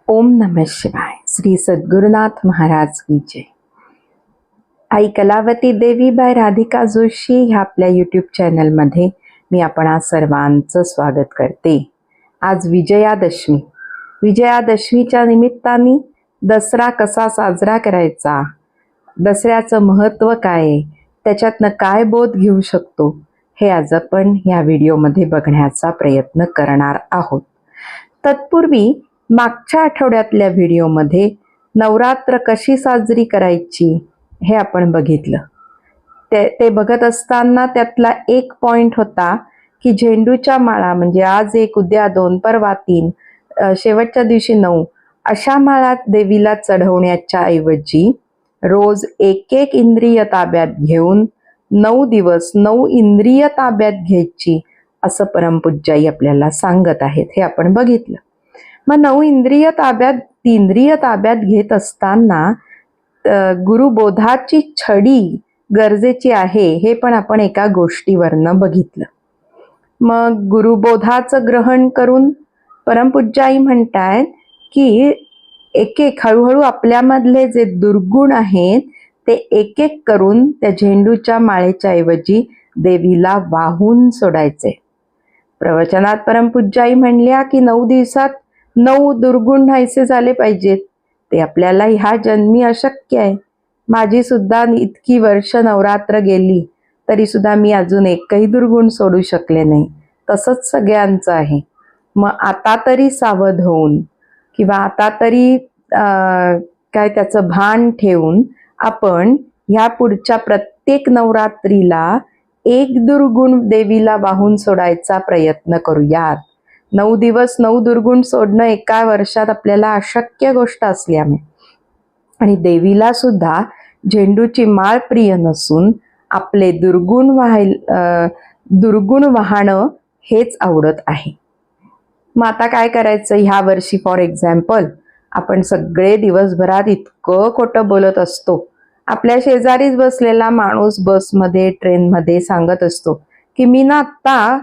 ओम नमः शिवाय. श्री सद्गुरुनाथ महाराज की जय. आई कलावती देवी बाय राधिका जोशी ह्या आपल्या यूट्यूब चॅनलमध्ये मी आपणा सर्वांचं स्वागत करते. आज विजयादशमी. विजयादशमीच्या निमित्ताने दसरा कसा साजरा करायचा, दसऱ्याचं महत्त्व काय आहे, त्याच्यातनं काय बोध घेऊ शकतो, हे आज आपण ह्या व्हिडिओमध्ये बघण्याचा प्रयत्न करणार आहोत. तत्पूर्वी मागच्या आठवड्यातल्या व्हिडिओमध्ये नवरात्र कशी साजरी करायची हे आपण बघितलं. ते बघत असताना त्यातला एक पॉइंट होता की झेंडूच्या माळा म्हणजे आज 1, उद्या 2, परवा 3, शेवटच्या दिवशी 9 अशा माळा देवीला चढवण्याच्या ऐवजी रोज एक इंद्रिय ताब्यात घेऊन 9 दिवस 9 इंद्रिय ताब्यात घ्यायची असं परमपूज्याई आपल्याला सांगत आहेत. हे आपण बघितलं. मग 9 इंद्रिय ताब्यात घेत असताना गुरुबोधाची छडी गरजेची आहे हे पण आपण एका गोष्टीवरनं बघितलं. मग गुरुबोधाचं ग्रहण करून परमपूज्याई म्हणतायत की एक हळूहळू आपल्यामधले जे दुर्गुण आहेत ते एक करून त्या झेंडूच्या माळेच्या ऐवजी देवीला वाहून सोडायचे. प्रवचनात परमपूज्याई म्हणल्या की 9 दिवसात 9 दुर्गुण नाहीसे झाले पाहिजेत. ते आपल्याला ह्या जन्मी अशक्य आहे. माझी सुद्धा इतकी वर्ष नवरात्र गेली तरी सुद्धा मी अजून एकही दुर्गुण सोडू शकले नाही. तसंच सगळ्यांचं आहे. मग आता तरी सावध होऊन किंवा आता तरी काय त्याचं भान ठेवून आपण ह्या पुढच्या प्रत्येक नवरात्रीला एक दुर्गुण देवीला वाहून सोडायचा प्रयत्न करूयात. 9 दिवस 9 दुर्गुण सोडणं एका वर्षात आपल्याला अशक्य गोष्ट असल्यामुळे आणि देवीला सुद्धा झेंडूची माळ प्रिय नसून आपले दुर्गुण वाहणं हेच आवडत आहे. मग आता काय करायचं? ह्या वर्षी फॉर एक्झाम्पल आपण सगळे दिवसभरात इतकं खोटं बोलत असतो. आपल्या शेजारीच बसलेला माणूस बसमध्ये ट्रेनमध्ये सांगत असतो की मी ना आत्ता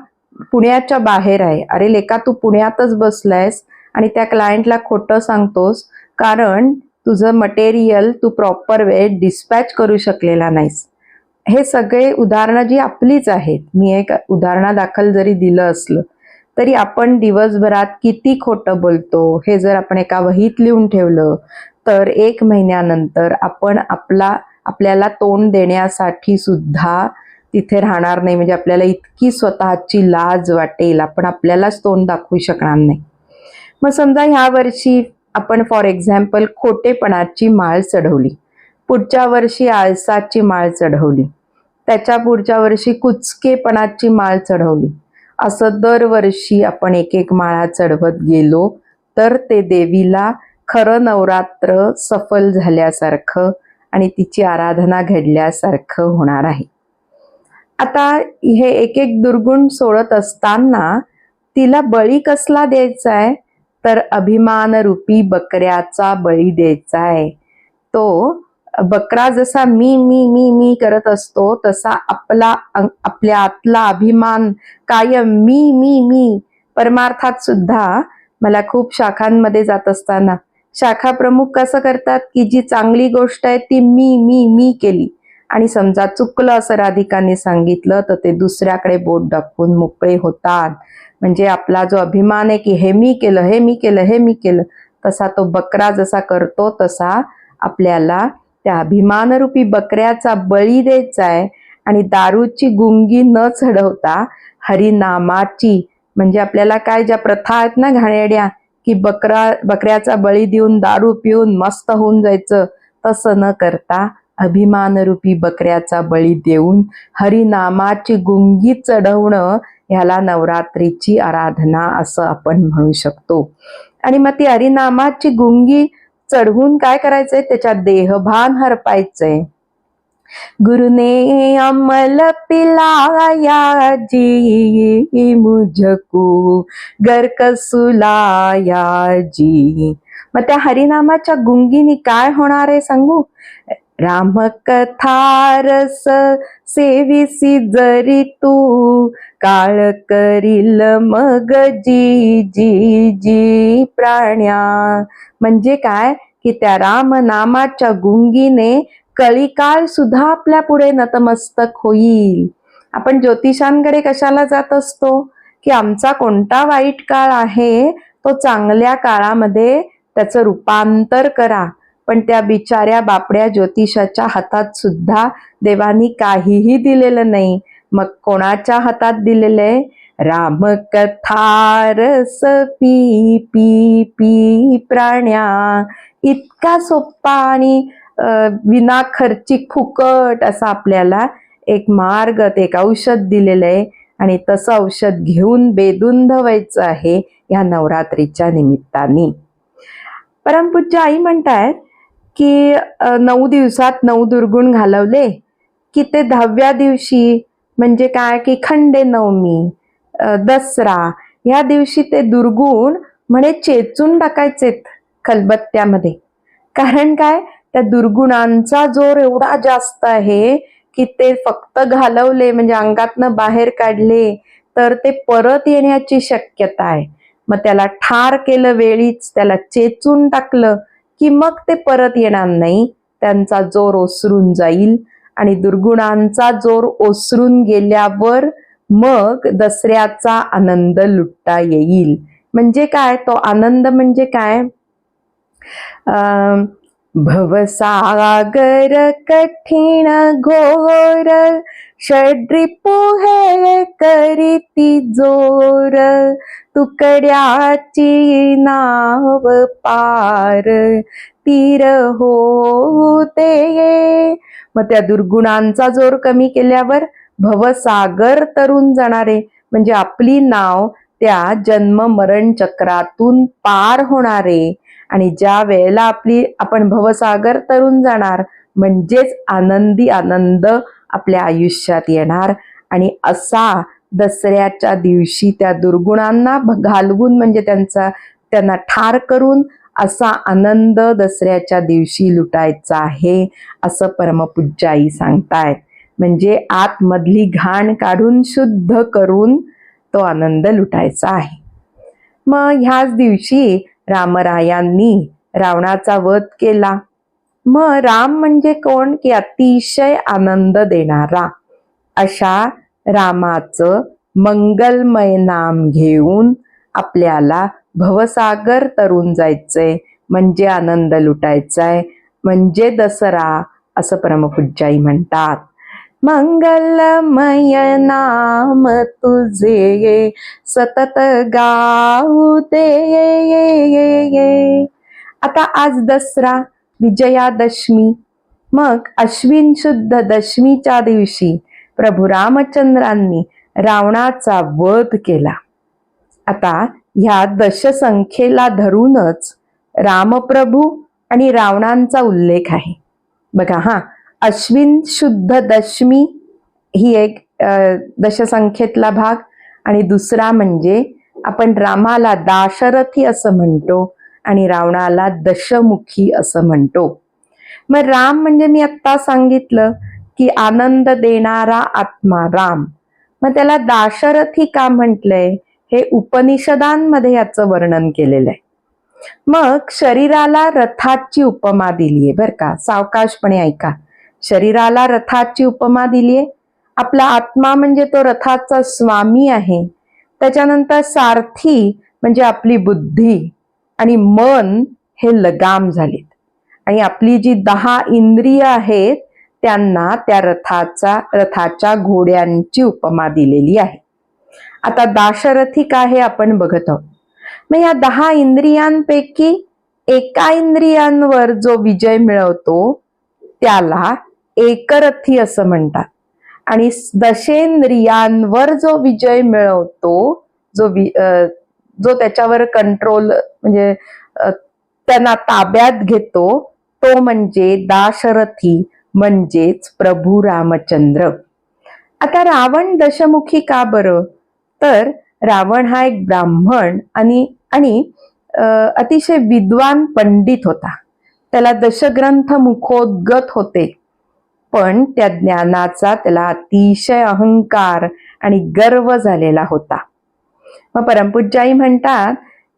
पुण्याच्या बाहेर आहे. अरे लेका, तू पुण्यातच बसलायस आणि त्या क्लायंटला खोटं सांगतोस कारण तुझं मटेरियल तू प्रॉपर वेळेत डिस्पॅच करू शकलेला नाहीस. हे सगळे उदाहरणं जी आपलीच आहेत. मी एक उदाहरणादाखल जरी दिलं असलं तरी आपण दिवसभरात किती खोटं बोलतो हे जर आपण एका वहीत लिहून ठेवलं तर 1 महिन्यानंतर आपण आपल्याला तोंड देण्यासाठी सुद्धा तिथे राहणार नाही. म्हणजे आपल्याला इतकी स्वतःची लाज वाटेल, आपण आपल्यालाच तोंड दाखवू शकणार नाही. मग समजा ह्या वर्षी आपण फॉर एक्झाम्पल खोटेपणाची माळ चढवली, पुढच्या वर्षी आळसाची माळ चढवली, त्याच्या पुढच्या वर्षी कुचकेपणाची माळ चढवली, असं दरवर्षी आपण एक माळा चढवत गेलो तर ते देवीला खरं नवरात्र सफल झाल्यासारखं आणि तिची आराधना घडल्यासारखं होणार आहे. आता हे एक दुर्गुण सोडत असताना तिला बळी कसला द्यायचा आहे तर अभिमान रूपी बकऱ्याचा बळी द्यायचा आहे. तो बकरा जसा मी मी मी मी करत असतो तसा आपल्या आतला अभिमान कायम मी मी मी. परमार्थात सुद्धा मला खूप शाखांमध्ये जात असताना शाखा प्रमुख कसं करतात की जी चांगली गोष्ट आहे ती मी मी मी केली आणि समजा चुकलं असं राधिकाने सांगितलं तर ते दुसऱ्याकडे बोट दाखवून मोकळे होतात. म्हणजे आपला जो अभिमान आहे की हे मी केलं हे मी केलं हे मी केलं तसा तो बकरा जसा करतो तसा आपल्याला त्या अभिमानरूपी बकऱ्याचा बळी द्यायचा आहे आणि दारूची गुंगी न चढवता हरिनामाची म्हणजे आपल्याला काय ज्या प्रथा आहेत ना घाणेरड्या की बकऱ्याचा बळी देऊन दारू पिऊन मस्त होऊन जायचं, तसं न करता अभिमानरूपी बकऱ्याचा बळी देऊन हरिनामाची गुंगी चढवणं ह्याला नवरात्रीची आराधना असं आपण म्हणू शकतो. आणि मग ती हरिनामाची गुंगी चढवून काय करायचंय? त्याच्यात देहभान हरपायचंय. गुरुने अमल पिलाया जी मुझको गर्क सुलाया जी. मग त्या हरिनामाच्या गुंगीनी काय होणार आहे सांगू? रामकथा रस सेविसी जरी तू काळ करील मग जी जी जी प्राण्या. म्हणजे काय की त्या राम नामाच्या गुंगीने कळीकाळ सुद्धा आपल्या पुढे नतमस्तक होईल. आपण ज्योतिषांकडे कशाला जात असतो की आमचा कोणता वाईट काळ आहे तो चांगल्या काळामध्ये त्याचं रूपांतर करा. पण त्या बिचाऱ्या बापड्या ज्योतिषाच्या हातात सुद्धा देवानी काहीही दिलेलं नाही. मग कोणाच्या हातात दिलेले? रामकथा रस पी पी पी प्राण्या. इतका सोप्पा आणि विना खर्चिक फुकट असा आपल्याला एक मार्ग, एक औषध दिलेलं आहे आणि तसं औषध घेऊन बेधुंद व्हायचं आहे या नवरात्रीच्या निमित्ताने. परमपूज्य आई म्हणतायत की 9 दिवसात 9 दुर्गुण घालवले की ते 10व्या दिवशी म्हणजे काय की खंडे नवमी, दसरा या दिवशी ते दुर्गुण म्हणे चेचून टाकायचेत खलबत्त्यामध्ये. कारण काय, त्या दुर्गुणांचा जोर एवढा जास्त आहे की ते फक्त घालवले म्हणजे अंगातनं बाहेर काढले तर ते परत येण्याची शक्यता आहे. मग त्याला ठार केलं वेळीच, त्याला चेचून टाकलं की मग ते परत येणार नाही. त्यांचा जोर ओसरून जाईल आणि दुर्गुणांचा जोर ओसरून गेल्यावर मग दसऱ्याचा आनंद लुटता येईल. म्हणजे काय तो आनंद? म्हणजे काय? भवसागर कठीण घोर षड्रिपू हे करीती जोर तुकड्याची नाव पार तीर होते. मग त्या दुर्गुणांचा जोर कमी केल्यावर भवसागर तरून जाणारे म्हणजे आपली नाव त्या जन्म मरण चक्रातून पार होणारे. आणि ज्या वेळेला आपण भवसागर तरून जाणार म्हणजेच आनंदी आनंद आपल्या आयुष्यात येणार. आणि असा दसऱ्याच्या दिवशी त्या दुर्गुणांना घालवून म्हणजे त्यांना ठार करून असा आनंद दसऱ्याच्या दिवशी लुटायचा आहे असं परमपूज्य आई सांगतायत. म्हणजे आतमधली घाण काढून शुद्ध करून तो आनंद लुटायचा आहे. मग ह्याच दिवशी रामरायांनी रावणाचा वध केला. मग राम म्हणजे कोण की अतिशय आनंद देणारा. अशा रामाचं मंगलमय नाम घेऊन आपल्याला भवसागर तरून जायचंय म्हणजे आनंद लुटायचाय म्हणजे दसरा असं परमपूज्याई म्हणतात. मंगलमय नाम तुझे सतत गाऊ दे. आता आज दसरा, विजयादशमी. मग अश्विन शुद्ध दशमीच्या दिवशी प्रभू रामचंद्रांनी रावणाचा वध केला. आता ह्या दशसंख्येला धरूनच रामप्रभू आणि रावणांचा उल्लेख आहे. बघा हा, अश्विन शुद्ध दशमी ही एक दशसंख्येतला भाग आणि दुसरा म्हणजे आपण रामाला दाशरथी असं म्हणतो आणि रावणाला दशमुखी असं म्हणतो. मग राम म्हणजे मी आत्ता सांगितलं की आनंद देणारा आत्मा राम. मग त्याला दाशरथी का म्हटलंय हे उपनिषदांमध्ये याचं वर्णन केलेलं आहे. मग शरीराला रथाची उपमा दिलीये बर का, सावकाशपणे ऐका. शरीराला रथाची उपमा दिलीये. आपला आत्मा म्हणजे तो रथाचा स्वामी आहे. त्याच्यानंतर सारथी म्हणजे आपली बुद्धी आणि मन हे लगाम झालेत. आणि आपली जी 10 इंद्रिय आहेत त्यांना त्या रथाच्या घोड्यांची उपमा दिलेली आहे. आता दाशरथी काय हे आपण बघत आहोत. मग या 10 इंद्रियांपैकी एका इंद्रियांवर जो विजय मिळवतो त्याला एकरथी असं म्हणतात. आणि दशेंद्रियांवर जो विजय मिळवतो, जो त्याच्यावर कंट्रोल म्हणजे त्यांना ताब्यात घेतो तो म्हणजे दाशरथी म्हणजेच प्रभू रामचंद्र. आता रावण दशमुखी का बरं? तर रावण हा एक ब्राह्मण आणि अतिशय विद्वान पंडित होता. त्याला दशग्रंथ मुखोद्गत होते. पण त्या ज्ञानाचा त्याला अतिशय अहंकार आणि गर्व झालेला होता. मग परमपूज्य आई म्हणतात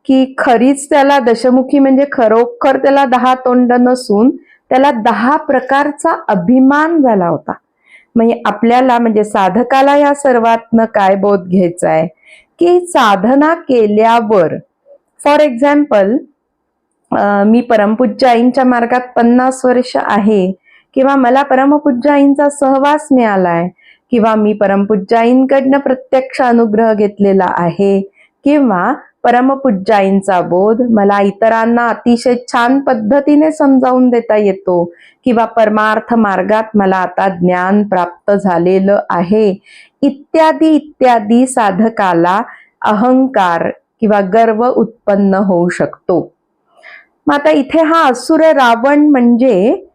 की खरीच त्याला दशमुखी म्हणजे खरोखर त्याला 10 तोंड नसून त्याला 10 प्रकारचा अभिमान झाला होता. म्हणजे आपल्याला म्हणजे साधकाला या सर्वातनं काय बोध घ्यायचा आहे की साधना केल्यावर फॉर एक्झाम्पल मी परमपूज्य आईंच्या मार्गात 50 वर्ष आहे किंवा मला परमपूज्य आईंचा सहवास मिळालाय किंवा मी परमपूज्य आईंकडनं प्रत्यक्ष अनुग्रह घेतलेला आहे किंवा परमपूज्य आईंचा बोध मला इतरांना अतिशय छान पद्धतीने समजावून देता येतो किंवा परमार्थ मार्गात मला आता ज्ञान प्राप्त झालेलं आहे इत्यादी इत्यादी साधकाला अहंकार किंवा गर्व उत्पन्न होऊ शकतो. मग आता इथे हा असुर रावण म्हणजे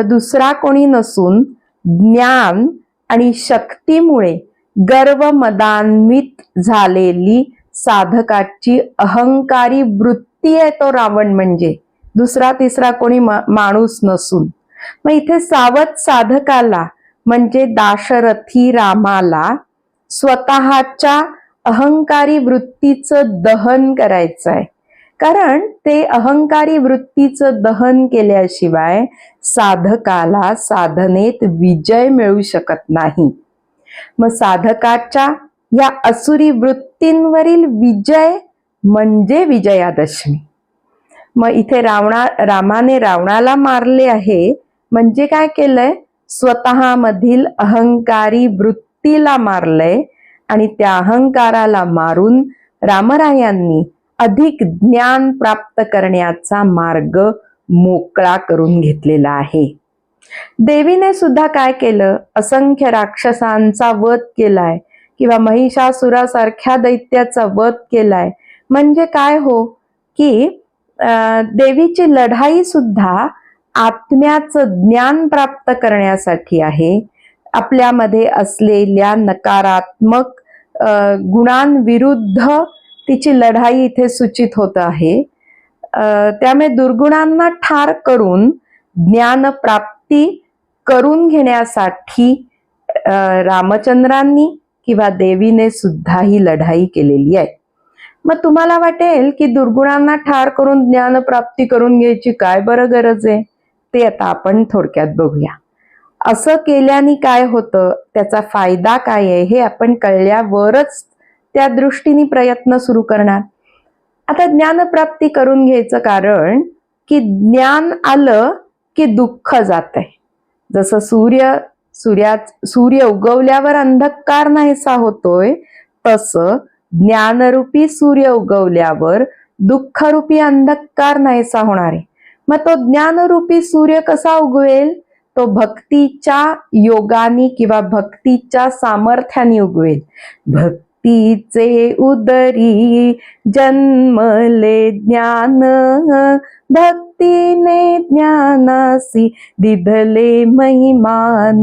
दुसरा कोणी नसून ज्ञान आणि शक्तीमुळे गर्व मदान्वित झालेली साधकाची अहंकारी वृत्ती आहे तो रावण, म्हणजे दुसरा तिसरा कोणी माणूस नसून. मग इथे सावध साधकाला म्हणजे दाशरथी रामाला स्वतःच्या अहंकारी वृत्तीचं दहन करायचं आहे, कारण ते अहंकारी वृत्तीचं दहन केल्याशिवाय साधकाला साधनेत विजय मिळू शकत नाही. मग साधकाच्या या असुरी वृत्तींवरील विजय म्हणजे विजयादशमी. मग इथे रामाने रावणाला मारले आहे म्हणजे काय केलंय, स्वतःमधील अहंकारी वृत्तीला मारलंय आणि त्या अहंकाराला मारून रामरायांनी अधिक ज्ञान प्राप्त करण्याचा मार्ग मोकळा करून घेतलेला आहे. देवीने सुद्धा काय केलं, असंख्य राक्षसांचा वध केलाय किंवा महिषासुरासारख्या दैत्याचा वध केलाय. म्हणजे काय हो की देवीची लढाई सुद्धा आत्म्याचं ज्ञान प्राप्त करण्यासाठी आहे. आपल्यामध्ये असलेल्या नकारात्मक गुणांविरुद्ध तिची लढाई इथे सूचित होत आहे. त्यामुळे दुर्गुणांना ठार करून ज्ञान प्राप्ती करून घेण्यासाठी रामचंद्रांनी किंवा देवीने सुद्धा ही लढाई केलेली आहे. मग तुम्हाला वाटेल की दुर्गुणांना ठार करून ज्ञान प्राप्ती करून घ्यायची काय बरं गरज आहे, ते आता आपण थोडक्यात बघूया. असं केल्याने काय होतं, त्याचा फायदा काय आहे हे आपण कळल्यावरच त्या दृष्टीने प्रयत्न सुरू करणार. आता ज्ञानप्राप्ती करून घ्यायचं कारण की ज्ञान आलं की दुःख जात आहे. जसं सूर्य उगवल्यावर अंधकार नाहीसा होतोय, तसं ज्ञानरूपी सूर्य उगवल्यावर दुःखरूपी अंधकार नाहीसा होणार आहे. मग तो ज्ञानरूपी सूर्य कसा उगवेल, तो भक्तीच्या योगानी किंवा भक्तीच्या सामर्थ्याने उगवेल. भक्तीचे उदरी जन्मले ज्ञान, भक्तीने ज्ञानासी दिधले महिमान.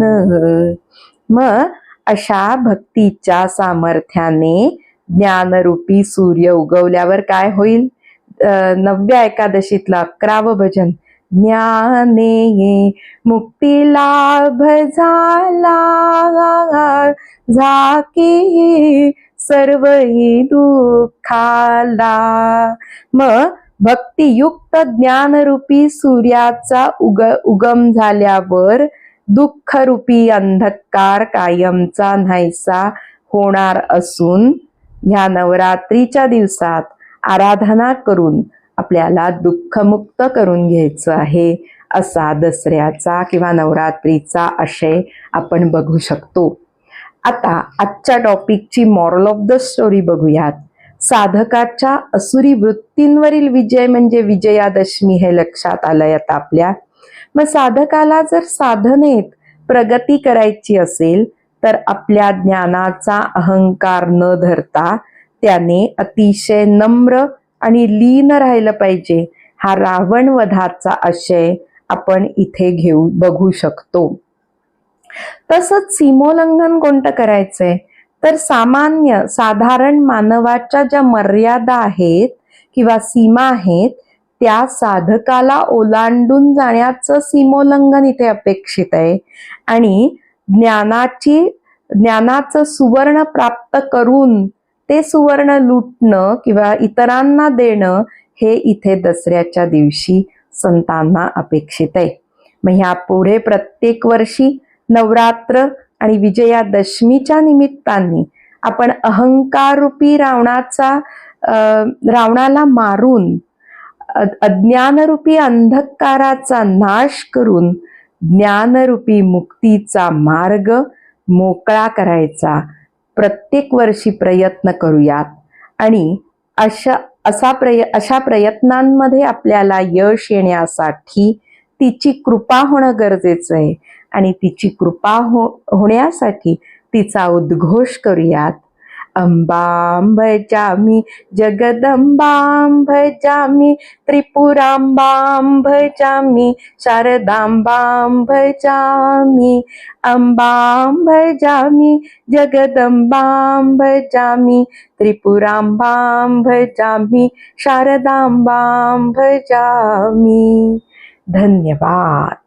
मग अशा भक्तीच्या सामर्थ्याने ज्ञानरूपी सूर्य उगवल्यावर काय होईल, 9व्या एकादशीतलं 11वं भजन, ज्ञाने मुक्ती लाभ झाला, झाकी सर्वही दुःखाला. मग भक्तियुक्त ज्ञानरूपी सूर्याचा उगम झाल्यावर दुःखरूपी अंधकार कायमचा नाहीसा होणार असून ह्या नवरात्रीच्या दिवसात आराधना करून आपल्याला दुःखमुक्त करून घ्यायचं आहे, असा दसऱ्याचा किंवा नवरात्रीचा आशय आपण बघू शकतो. आता आजच्या टॉपिकची मॉरल ऑफ द स्टोरी बघूयात. साधकाच्या असुरी वृत्तींवरील विजय म्हणजे विजयादशमी हे लक्षात आलंय आता आपल्या. मग साधकाला जर साधनेत प्रगती करायची असेल तर आपल्या ज्ञानाचा अहंकार न धरता त्याने अतिशय नम्र आणि लीन राहिलं पाहिजे. हा रावण वधाचा आशय आपण इथे बघू शकतो. तसंच सीमोल्लंघन कोणतं करायचंय, तर साधारण मानवाच्या ज्या मर्यादा आहेत किंवा सीमा आहेत त्या साधकाला ओलांडून जाण्याचं सीमोल्लंघन इथे अपेक्षित आहे. आणि ज्ञानाची ज्ञानाचं सुवर्ण प्राप्त करून ते सुवर्ण लुटणं किंवा इतरांना देणं हे इथे दसऱ्याच्या दिवशी संतांना अपेक्षित आहे. मग ह्या पुढे प्रत्येक वर्षी नवरात्र आणि विजयादशमीच्या निमित्ताने आपण अहंकाररूपी रावणाला मारून अज्ञानरूपी अंधकाराचा नाश करून ज्ञानरूपी मुक्तीचा मार्ग मोकळा करायचा प्रत्येक वर्षी प्रयत्न करूयात. आणि अशा प्रयत्नांमध्ये आपल्याला यश येण्यासाठी तिची कृपा होणं गरजेचं आहे. आणि तिची कृपा होण्यासाठी तिचा उद्घोष करूयात. अंबां भजामि जगदंबां भजामि त्रिपुरांबां भजामि शारदांबां भजामि अंबां भजामि जगदंबां भजामि त्रिपुरांबां भजामि शारदांबां भजामि. धन्यवाद.